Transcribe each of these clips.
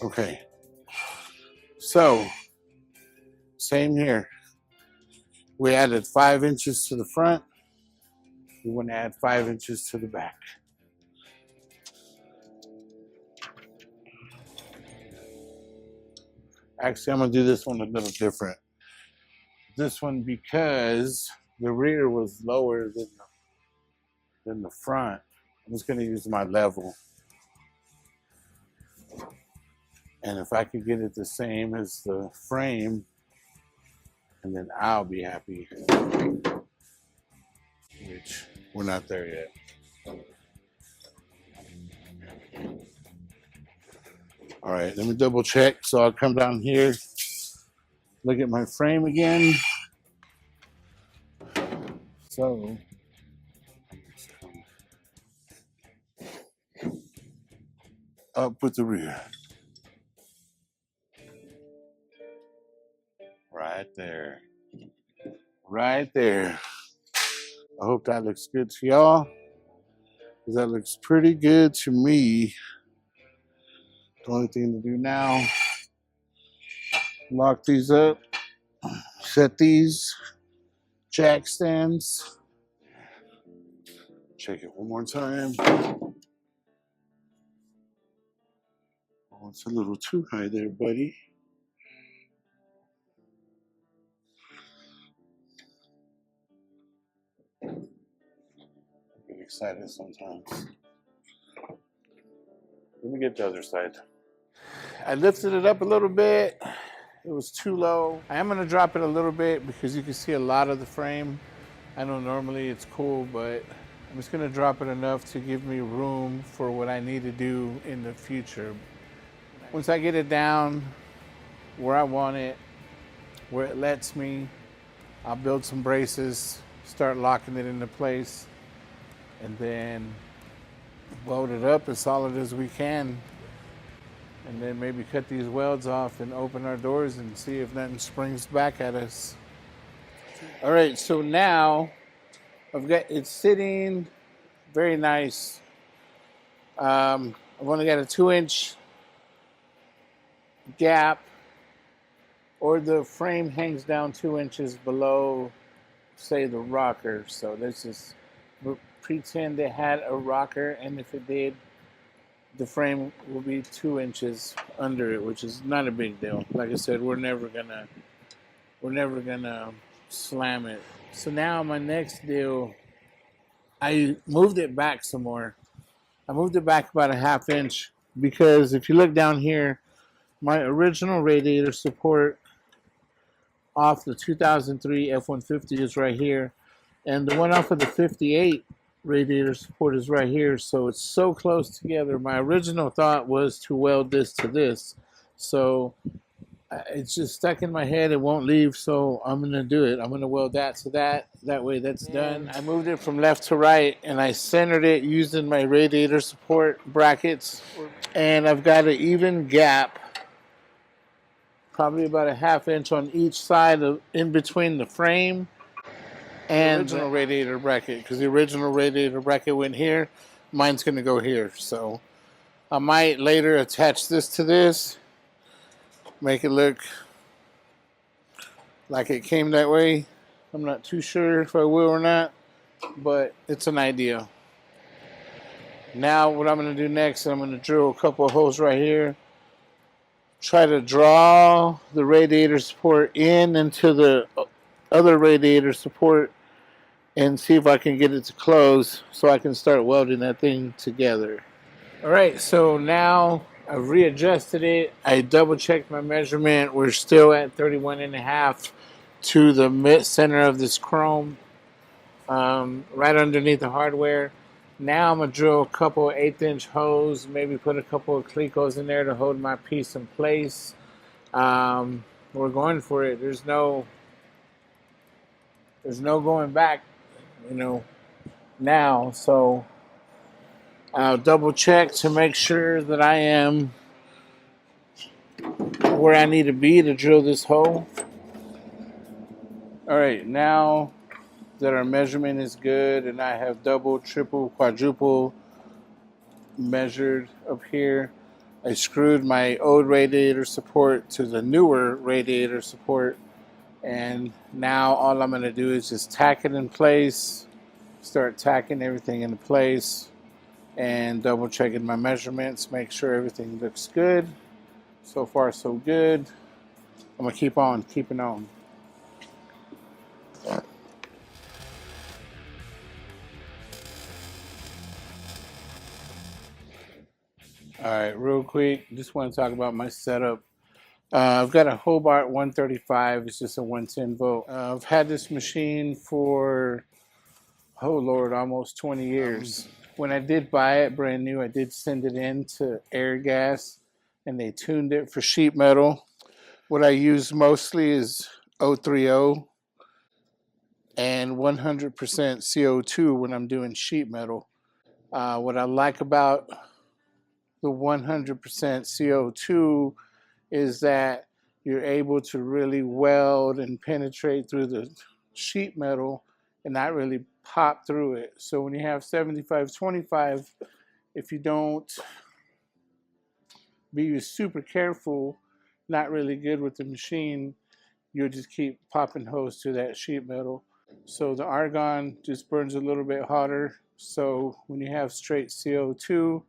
Okay, so same here. We added 5 inches to the front. We want to add 5 inches to the back. Actually, I'm gonna do this one a little different. This one, because the rear was lower than the front, I'm just gonna use my level. And if I could get it the same as the frame, and then I'll be happy. Which we're not there yet. All right, let me double check. So I'll come down here, look at my frame again. So up with the rear. Right there. Right there. I hope that looks good to y'all. Because that looks pretty good to me. The only thing to do now, lock these up, set these jack stands. Check it one more time. Oh, it's a little too high there, buddy. I get excited sometimes. Let me get the other side. I lifted it up a little bit. It was too low. I am gonna drop it a little bit because you can see a lot of the frame. I know normally it's cool, but I'm just gonna drop it enough to give me room for what I need to do in the future. Once I get it down where I want it, where it lets me, I'll build some braces, start locking it into place, and then weld it up as solid as we can. And then maybe cut these welds off and open our doors and see if nothing springs back at us. All right, so now I've got it sitting very nice. I've only got a 2-inch gap, or the frame hangs down 2 inches below, say, the rocker. So let's just pretend it had a rocker, and if it did, the frame will be 2 inches under it, which is not a big deal. Like I said, we're never gonna slam it. So now my next deal, I moved it back some more. I moved it back about a 1/2 inch because if you look down here, my original radiator support off the 2003 F150 is right here, and the one off of the 58 radiator support is right here. So it's so close together. My original thought was to weld this to this, so it's just stuck in my head. It won't leave, so I'm gonna do it. I'm gonna weld that to that. That way that's done. I moved it from left to right, and I centered it using my radiator support brackets, and I've got an even gap, probably about a 1/2 inch on each side of in between the frame and the original radiator bracket, because the original radiator bracket went here. Mine's gonna go here. So I might later attach this to this, make it look like it came that way. I'm not too sure if I will or not, but it's an idea. Now what I'm going to do next, I'm going to drill a couple of holes right here, try to draw the radiator support into the other radiator support, and see if I can get it to close so I can start welding that thing together. All right, so now I've readjusted it. I double checked my measurement. We're still at 31.5 to the mid center of this chrome, right underneath the hardware. Now I'm gonna drill a couple 1/8 inch holes, maybe put a couple of clecos in there to hold my piece in place. We're going for it. There's no going back, now. So I'll double check to make sure that I am where I need to be to drill this hole. All right, now that our measurement is good and I have double, triple, quadruple measured up here, I screwed my old radiator support to the newer radiator support, and now all I'm going to do is just tack it in place, start tacking everything into place, and double checking my measurements, make sure everything looks good. So far so good. I'm going to keep on keeping on. All right, real quick, just want to talk about my setup. I've got a Hobart 135. It's just a 110 volt. I've had this machine for, oh Lord, almost 20 years. When I did buy it brand new, I did send it in to Air Gas, and they tuned it for sheet metal. What I use mostly is 030 and 100% CO2 when I'm doing sheet metal. What I like about the 100% CO2 is that you're able to really weld and penetrate through the sheet metal and not really pop through it. So when you have 75-25, if you don't be super careful, not really good with the machine, you'll just keep popping holes to that sheet metal. So the argon just burns a little bit hotter. So when you have straight CO2,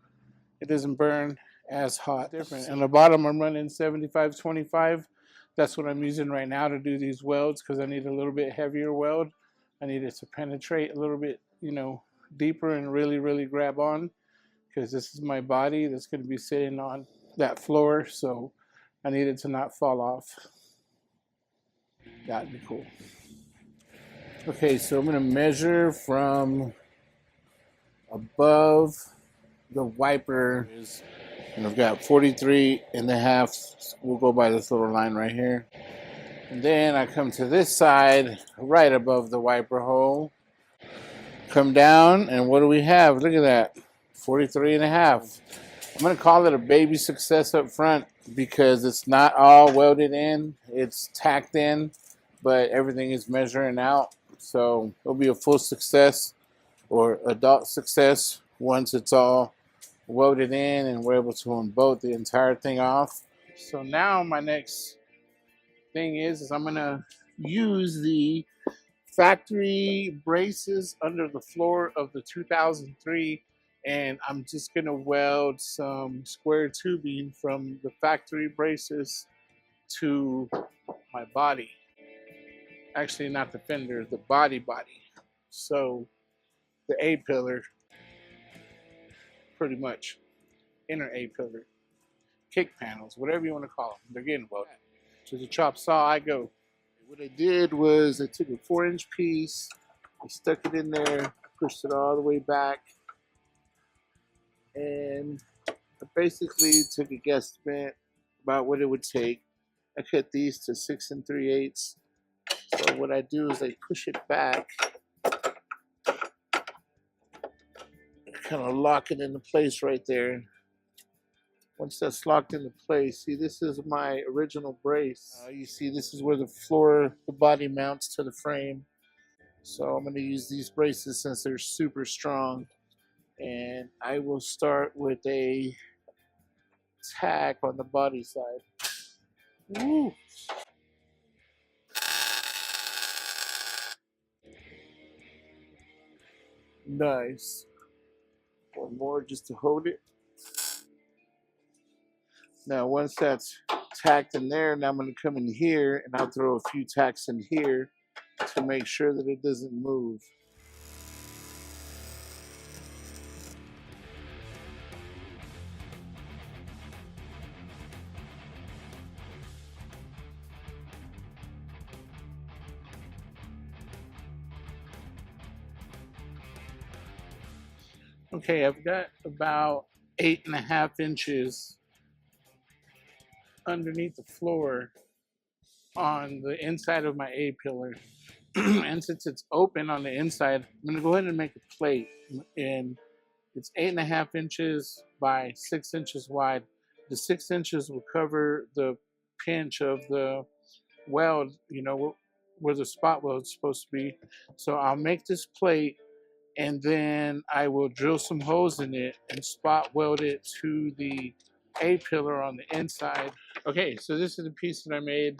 it doesn't burn as hot. Different. On the bottom, I'm running 75-25. That's what I'm using right now to do these welds because I need a little bit heavier weld. I need it to penetrate a little bit, deeper and really, really grab on, because this is my body that's going to be sitting on that floor. So I need it to not fall off. That'd be cool. Okay, so I'm going to measure from above the wiper, and I've got 43.5. We'll go by this little line right here. And then I come to this side, right above the wiper hole. Come down, and what do we have? Look at that, 43.5. I'm going to call it a baby success up front because it's not all welded in. It's tacked in, but everything is measuring out. So it'll be a full success or adult success once it's all welded in and we're able to unbolt the entire thing off. So now my next thing is I'm gonna use the factory braces under the floor of the 2003, and I'm just gonna weld some square tubing from the factory braces to my body. Actually, not the fender, the body. So the A-pillar, pretty much, inner A-pillar, kick panels, whatever you want to call them, they're getting welded. To the chop saw I go. What I did was I took a 4-inch piece, I stuck it in there, pushed it all the way back, and I basically took a guesstimate about what it would take. I cut these to 6 3/8. So what I do is I push it back, kind of lock it into place right there. Once that's locked into place, see, this is my original brace. You see, this is where the body mounts to the frame. So I'm going to use these braces since they're super strong. And I will start with a tack on the body side. Woo. Nice. One more just to hold it. Now, once that's tacked in there, now I'm going to come in here and I'll throw a few tacks in here to make sure that it doesn't move. Okay, I've got about 8.5 inches underneath the floor on the inside of my A-pillar. And since it's open on the inside, I'm going to go ahead and make a plate. And it's 8.5 inches by 6 inches wide. The 6 inches will cover the pinch of the weld, where the spot weld is supposed to be. So I'll make this plate, and then I will drill some holes in it and spot weld it to the A-pillar on the inside. Okay, so this is the piece that I made.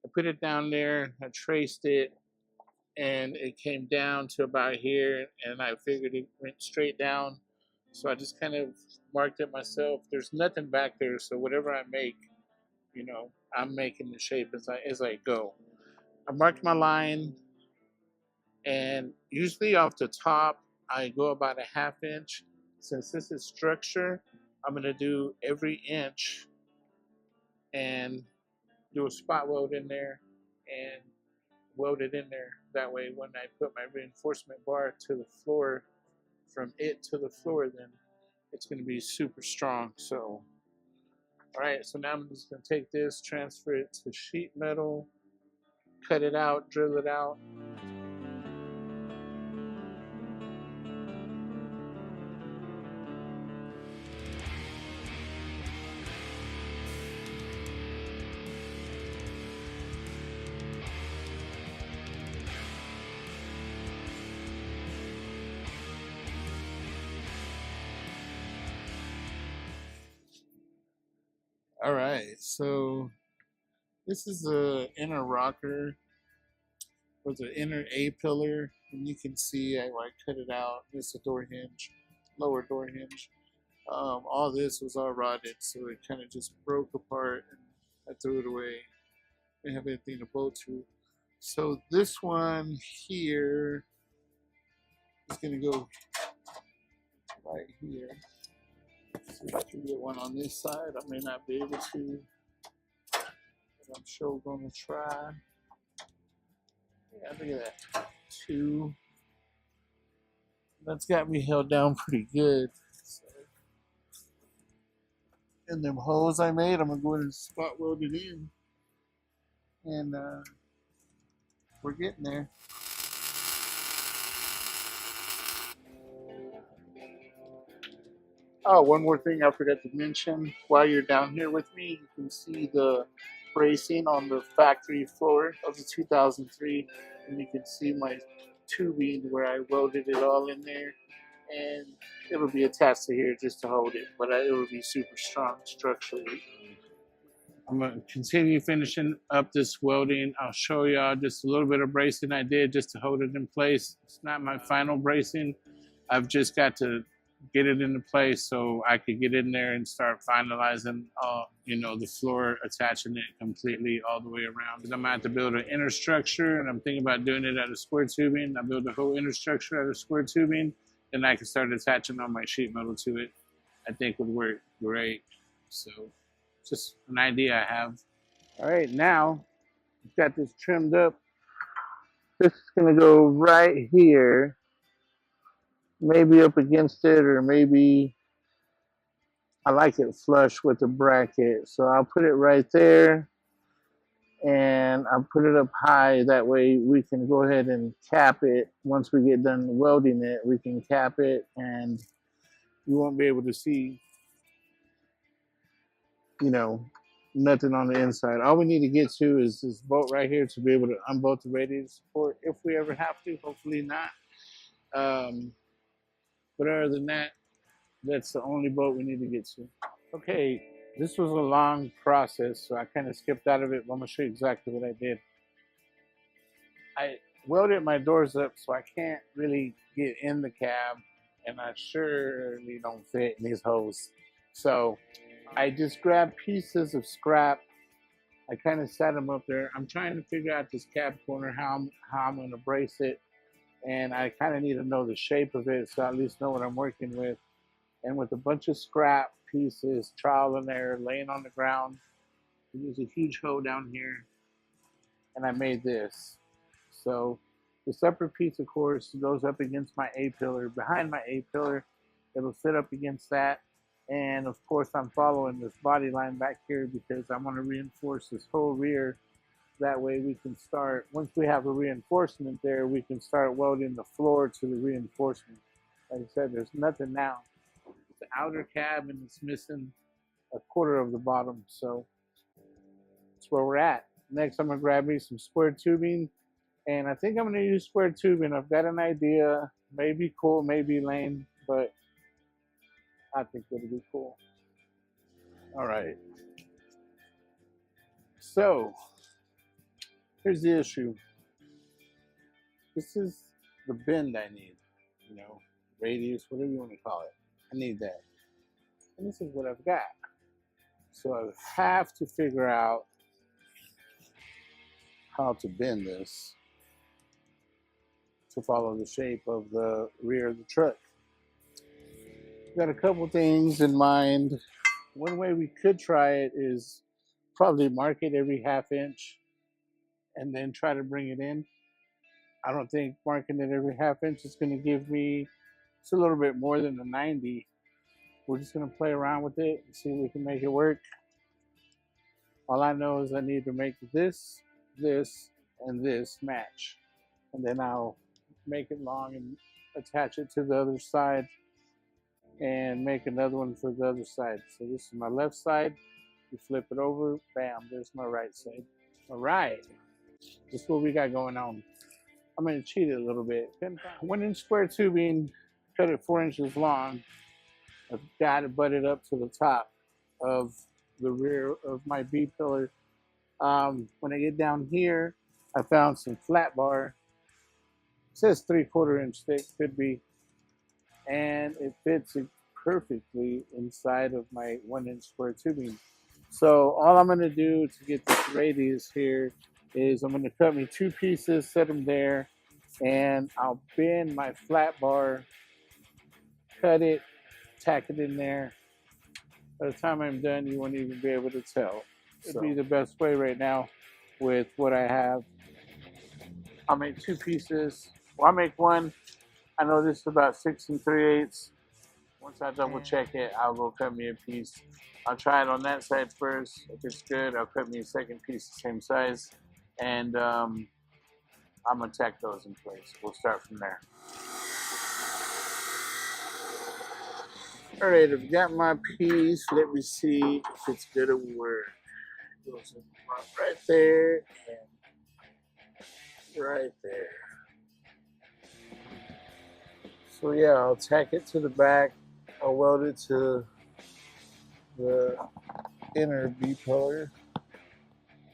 I put it down there, I traced it, and it came down to about here, and I figured it went straight down. So I just kind of marked it myself. There's nothing back there, so whatever I make, you know, I'm making the shape as I go. I marked my line, and usually off the top, I go about a ½ inch. Since this is structure, I'm gonna do every inch and do a spot weld in there and weld it in there. That way, when I put my reinforcement bar to the floor, from it to the floor, then it's going to be super strong. So, all right, so now I'm just going to take this, transfer it to sheet metal, cut it out, drill it out. All right, so this is the inner rocker or the inner A-pillar, and you can see I cut it out. This is a door hinge, lower door hinge. All this was all rotted, so it kind of just broke apart, and I threw it away. I didn't have anything to bolt to. So this one here is going to go right here. See if I can get one on this side. I may not be able to, but I'm sure going to try. Yeah, look at that. 2. That's got me held down pretty good. So, and them holes I made, I'm going to go ahead and spot weld it in. And we're getting there. Oh, one more thing I forgot to mention. While you're down here with me, you can see the bracing on the factory floor of the 2003. And you can see my tubing where I welded it all in there. And it'll be attached to here just to hold it. But it will be super strong structurally. I'm going to continue finishing up this welding. I'll show y'all just a little bit of bracing I did just to hold it in place. It's not my final bracing. I've just got to get it into place so I could get in there and start finalizing, the floor, attaching it completely all the way around. Because I'm going to have to build an inner structure, and I'm thinking about doing it out of square tubing. I build the whole inner structure out of square tubing, then I can start attaching all my sheet metal to it. I think would work great. So, just an idea I have. All right, now I've got this trimmed up. This is going to go right here. Maybe up against it, or maybe I like it flush with the bracket. So I'll put it right there, and I'll put it up high. That way we can go ahead and cap it. Once we get done welding it, we can cap it, and you won't be able to see, nothing on the inside. All we need to get to is this bolt right here to be able to unbolt the radiator support if we ever have to. Hopefully not. But other than that, that's the only bolt we need to get to. Okay, this was a long process, so I kind of skipped out of it, but I'm going to show you exactly what I did. I welded my doors up so I can't really get in the cab, and I surely don't fit in these holes. So I just grabbed pieces of scrap. I kind of set them up there. I'm trying to figure out this cab corner, how I'm going to brace it. And I kind of need to know the shape of it so I at least know what I'm working with. And with a bunch of scrap pieces, trial and error, laying on the ground, there's a huge hole down here, and I made this. So the separate piece, of course, goes up against my A-pillar. Behind my A-pillar, it'll sit up against that. And of course, I'm following this body line back here because I want to reinforce this whole rear. That way we can start, once we have a reinforcement there, we can start welding the floor to the reinforcement. Like I said, there's nothing now. It's the outer cab, and it's missing a quarter of the bottom. So that's where we're at. Next, I'm going to grab me some square tubing. And I think I'm going to use square tubing. I've got an idea. Maybe cool, maybe lame, but I think it'll be cool. All right. So here's the issue. This is the bend I need, you know, radius, whatever you want to call it. I need that. And this is what I've got. So I have to figure out how to bend this to follow the shape of the rear of the truck. Got a couple things in mind. One way we could try it is probably mark it every ½ inch and then try to bring it in. I don't think marking it every ½ inch is going to give me, it's a little bit more than the 90. We're just going to play around with it and see if we can make it work. All I know is I need to make this, this, and this match. And then I'll make it long and attach it to the other side and make another one for the other side. So this is my left side. You flip it over, bam, there's my right side. All right, this is what we got going on. I'm gonna cheat it a little bit. 1 inch square tubing, cut it 4 inches long. I've got it butted up to the top of the rear of my B pillar. When I get down here, I found some flat bar. It says 3/4 inch thick, could be. And it fits perfectly inside of my 1 inch square tubing. So all I'm gonna do to get this radius here is I'm gonna cut me 2 pieces, set them there, and I'll bend my flat bar, cut it, tack it in there. By the time I'm done, you won't even be able to tell. It'd be the best way right now with what I have. I'll make 2 pieces. Well, I'll make one. I know this is about 6 3/8. Once I double check it, I'll go cut me a piece. I'll try it on that side first. If it's good, I'll cut me a second piece the same size. And I'm gonna tack those in place. We'll start from there. All right, I've got my piece. Let me see if it's gonna work. It goes right there and right there. So yeah, I'll tack it to the back. I'll weld it to the inner B pillar.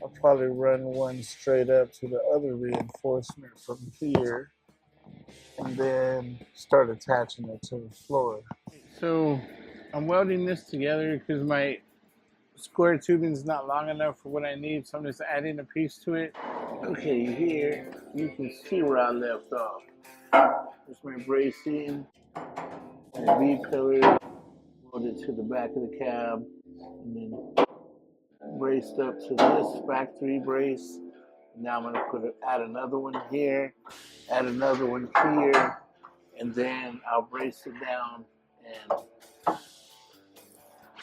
I'll probably run one straight up to the other reinforcement from here and then start attaching it to the floor. So I'm welding this together because my square tubing is not long enough for what I need, so I'm just adding a piece to it. Okay, here you can see where I left off. There's my bracing, my B pillar, welded to the back of the cab, and then braced up to this factory brace. Now I'm going to add another one here, add another one here, and then I'll brace it down and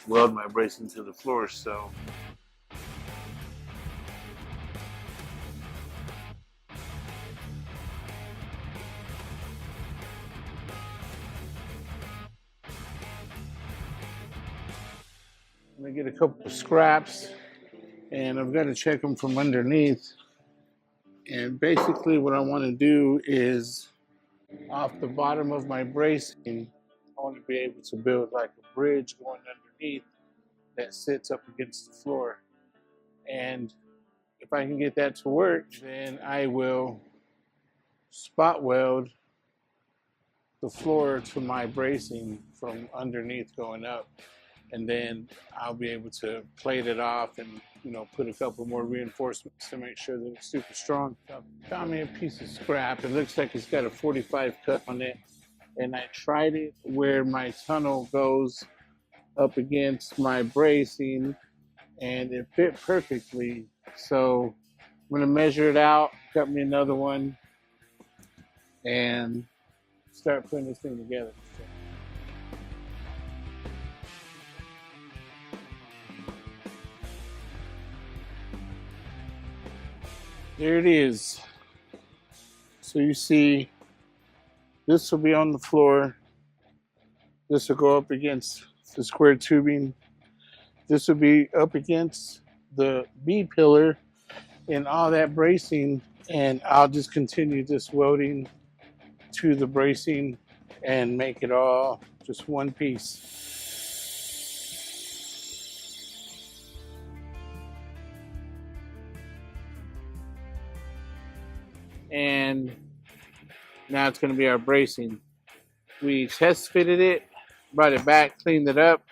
weld my bracing to the floor. So I'm going to get a couple of scraps and I've got to check them from underneath. And basically what I want to do is off the bottom of my bracing, I want to be able to build like a bridge going underneath that sits up against the floor. And if I can get that to work, then I will spot weld the floor to my bracing from underneath going up. And then I'll be able to plate it off and, you know, put a couple more reinforcements to make sure that it's super strong. So I found me a piece of scrap. It looks like it's got a 45 cut on it. And I tried it where my tunnel goes up against my bracing and it fit perfectly. So I'm gonna measure it out, cut me another one, and start putting this thing together. There it is. So you see, this will be on the floor. This will go up against the square tubing. This will be up against the B pillar and all that bracing. And I'll just continue this welding to the bracing and make it all just one piece. and now it's going to be our bracing. We test fitted it, brought it back, cleaned it up,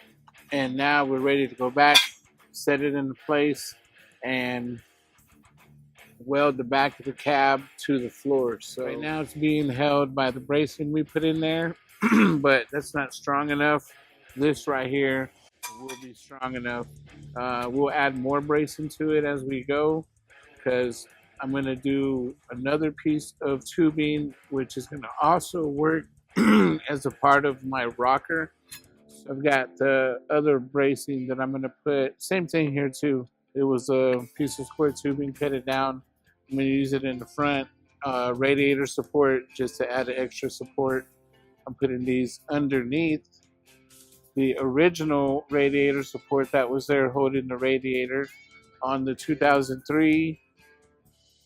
and now we're ready to go back, set it into place, and weld the back of the cab to the floor. So right now it's being held by the bracing we put in there, but that's not strong enough. This right here will be strong enough. We'll add more bracing to it as we go, because I'm going to do another piece of tubing, which is going to also work as a part of my rocker. So I've got the other bracing that I'm going to put, same thing here too. It was a piece of square tubing, cut it down. I'm going to use it in the front, radiator support, just to add an extra support. I'm putting these underneath the original radiator support that was there holding the radiator on the 2003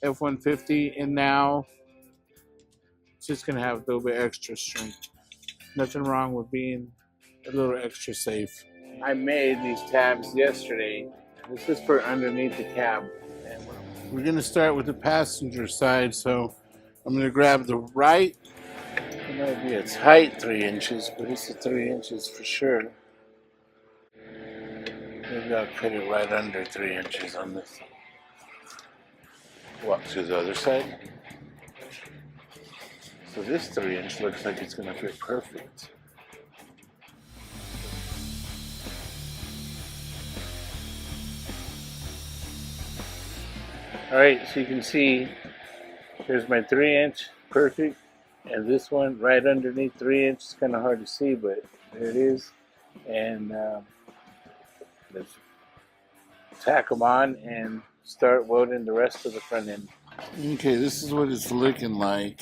F150, and now it's just going to have a little bit extra strength. Nothing wrong with being a little extra safe. I made these tabs yesterday. This is for underneath the cab. And we're going to start with the passenger side, so I'm going to grab the right. It might be a tight 3 inches, but it's a 3 inches for sure. Maybe I'll cut it right under 3 inches on this. Walk to the other side. So this 3 inch looks like it's going to fit perfect. Alright, so you can see here's my 3 inch, perfect, and this one right underneath 3 inch. It's kind of hard to see, but there it is. And let's tack them on and start welding the rest of the front end. Okay, this is what it's looking like.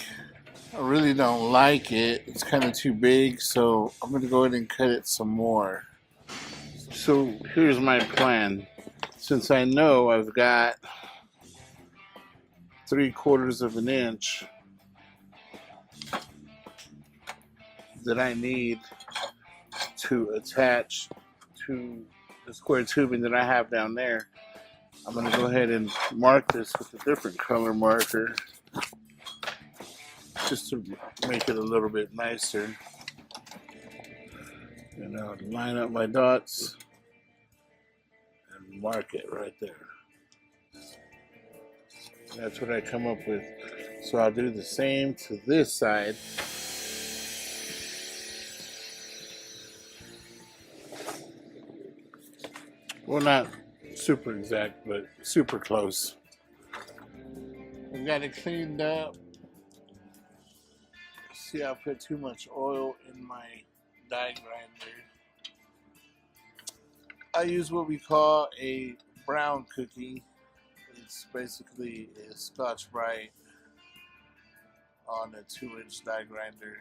I really don't like it. It's kind of too big, so I'm going to go ahead and cut it some more. So here's my plan. Since I know I've got 3/4 of an inch that I need to attach to the square tubing that I have down there, I'm going to go ahead and mark this with a different color marker just to make it a little bit nicer. And I'll line up my dots and mark it right there. That's what I come up with. So I'll do the same to this side. Well, not super exact, but super close. I've got it cleaned up. See, I put too much oil in my die grinder. I use what we call a brown cookie. It's basically a Scotch-Brite on a 2-inch die grinder.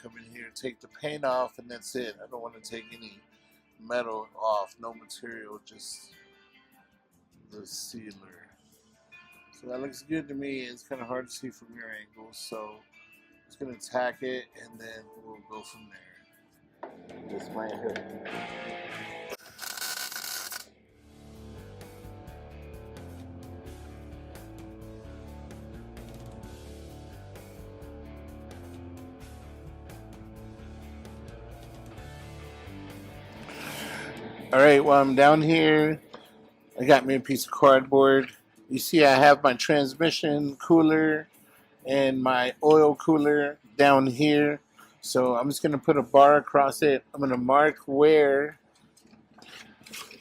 Come in here, take the paint off, and that's it. I don't want to take any metal off, no material, just the sealer. So that looks good to me. It's kind of hard to see from your angle, so I'm just going to tack it, and then we'll go from there. This might help. Alright, well, I'm down here. I got me a piece of cardboard. You see I have my transmission cooler and my oil cooler down here. So I'm just going to put a bar across it. I'm going to mark where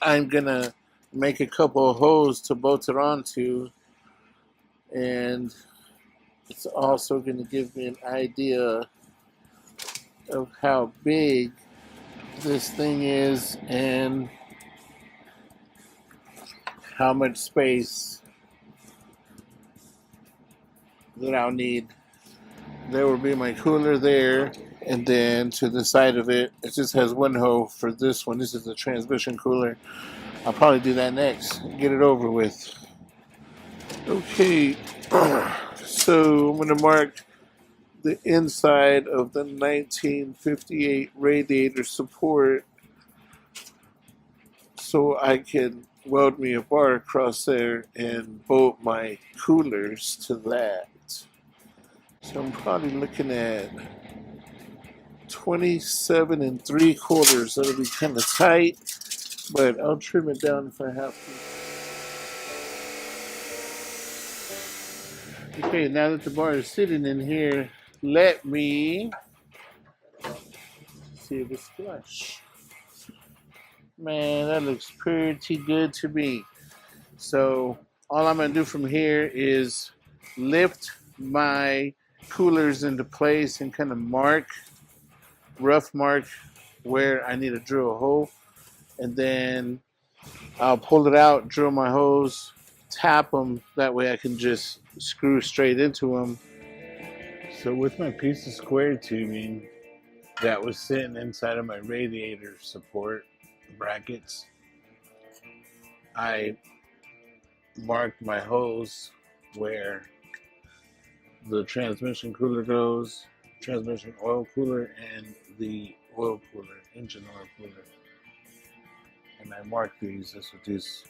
I'm going to make a couple of holes to bolt it onto. And it's also going to give me an idea of how big this thing is and how much space that I'll need. There will be my cooler there, and then to the side of it, it just has one hole for this one. This is the transmission cooler. I'll probably do that next, get it over with. Okay, so I'm going to mark the inside of the 1958 radiator support so I can weld me a bar across there and bolt my coolers to that. So I'm probably looking at 27 3/4. That'll be kind of tight, but I'll trim it down if I have to. Okay, now that the bar is sitting in here, let me see if it's flush. Man, that looks pretty good to me. So all I'm gonna do from here is lift my coolers into place and kind of rough mark where I need to drill a hole. And then I'll pull it out, drill my holes, tap them. That way I can just screw straight into them. So with my piece of square tubing that was sitting inside of my radiator support brackets, I marked my holes where the transmission cooler goes, transmission oil cooler, and the oil cooler, engine oil cooler. And I marked these. That's what these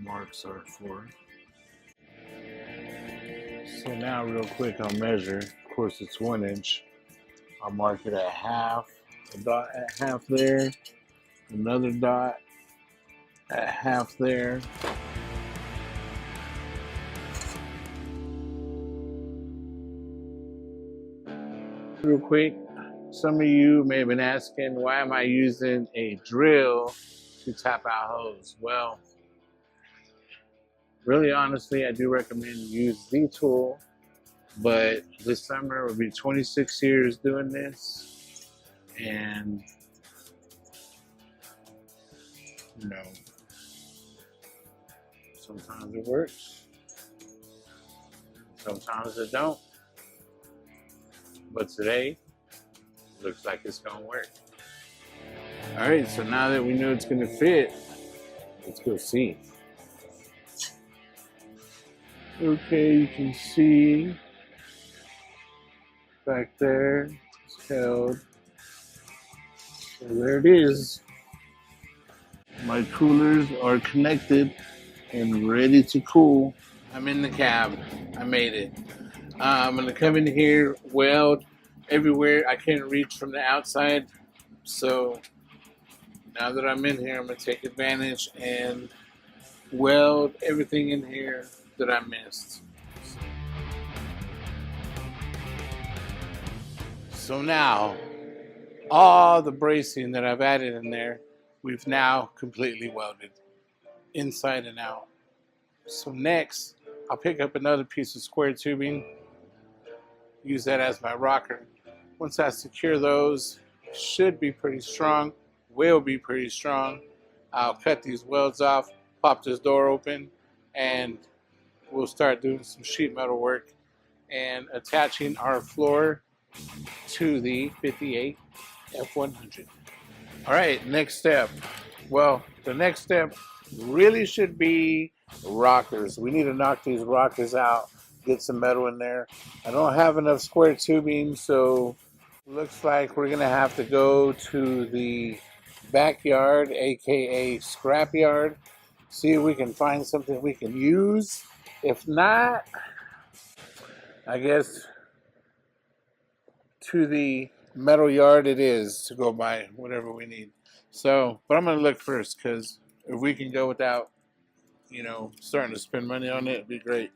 marks are for. So now real quick I'll measure. Of course it's 1 inch. I'll mark it at half, a dot at half there, another dot at half there. Real quick, some of you may have been asking, why am I using a drill to tap out hose? Well, really honestly, I do recommend you use the tool, but this summer will be 26 years doing this, and you know, sometimes it works, sometimes it don't. But today, looks like it's gonna work. All right, so now that we know it's gonna fit, let's go see. Okay, you can see back there, it's held. So there it is. My coolers are connected and ready to cool. I'm in the cab, I made it. I'm gonna come in here, weld everywhere I can reach from the outside. So now that I'm in here, I'm gonna take advantage and weld everything in here that I missed. So now, all the bracing that I've added in there, we've now completely welded, inside and out. So next, I'll pick up another piece of square tubing, use that as my rocker. Once I secure those, should be pretty strong, will be pretty strong. I'll cut these welds off, pop this door open, and we'll start doing some sheet metal work and attaching our floor to the 58 F100. All right, next step. Well, the next step really should be rockers. We need to knock these rockers out, get some metal in there. I don't have enough square tubing, so looks like we're gonna have to go to the backyard, aka scrapyard, see if we can find something we can use. If not, I guess to the metal yard it is to go buy whatever we need. So, but I'm gonna look first, because if we can go without, starting to spend money on it, it'd be great.